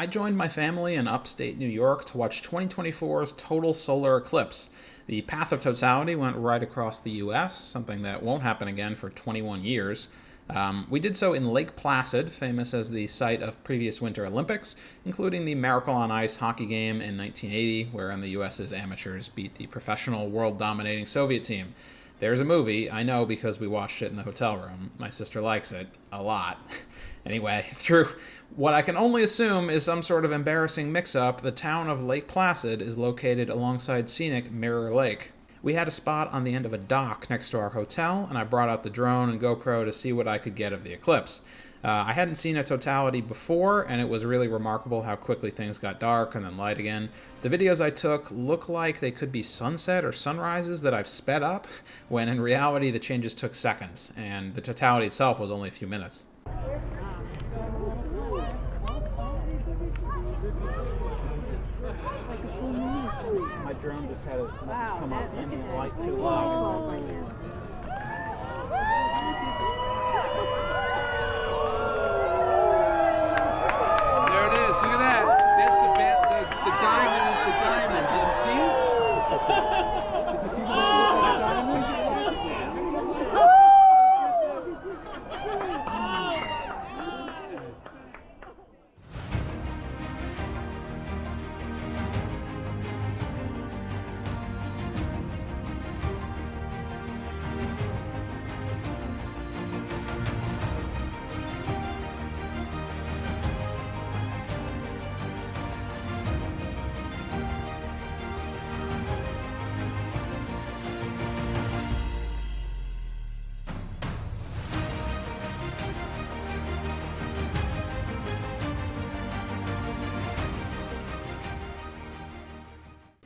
I joined my family in upstate New York to watch 2024's total solar eclipse. The path of totality went right across the US, something that won't happen again for 21 years. We did so in Lake Placid, famous as the site of previous Winter Olympics, including the Miracle on Ice hockey game in 1980, wherein the US's amateurs beat the professional world-dominating Soviet team. There's a movie, I know because we watched it in the hotel room. My sister likes it a lot. Anyway, through what I can only assume is some sort of embarrassing mix-up, the town of Lake Placid is located alongside scenic Mirror Lake. We had a spot on the end of a dock next to our hotel, and I brought out the drone and GoPro to see what I could get of the eclipse. I hadn't seen a totality before, and it was really remarkable how quickly things got dark and then light again. The videos I took look like they could be sunset or sunrises that I've sped up, when in reality the changes took seconds, and the totality itself was only a few minutes. My drone just had a message come up and light too loud. There it is. Look at that. There's the diamond. The diamond. Did you see it? Did you see the diamond?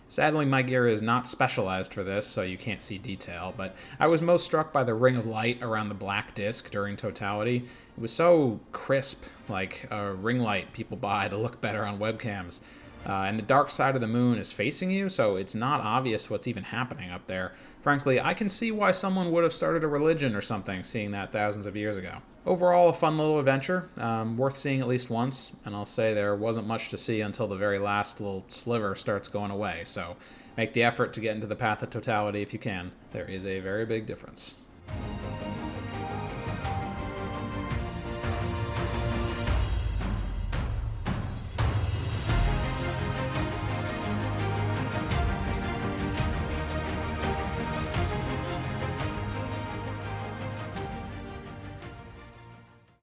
Sadly, my gear is not specialized for this, so you can't see detail, but I was most struck by the ring of light around the black disc during totality. It was so crisp, like a ring light people buy to look better on webcams. And the dark side of the moon is facing you, so it's not obvious what's even happening up there. Frankly, I can see why someone would have started a religion or something seeing that thousands of years ago. Overall, a fun little adventure, worth seeing at least once, and I'll say there wasn't much to see until the very last little sliver starts going away, so make the effort to get into the path of totality if you can. There is a very big difference.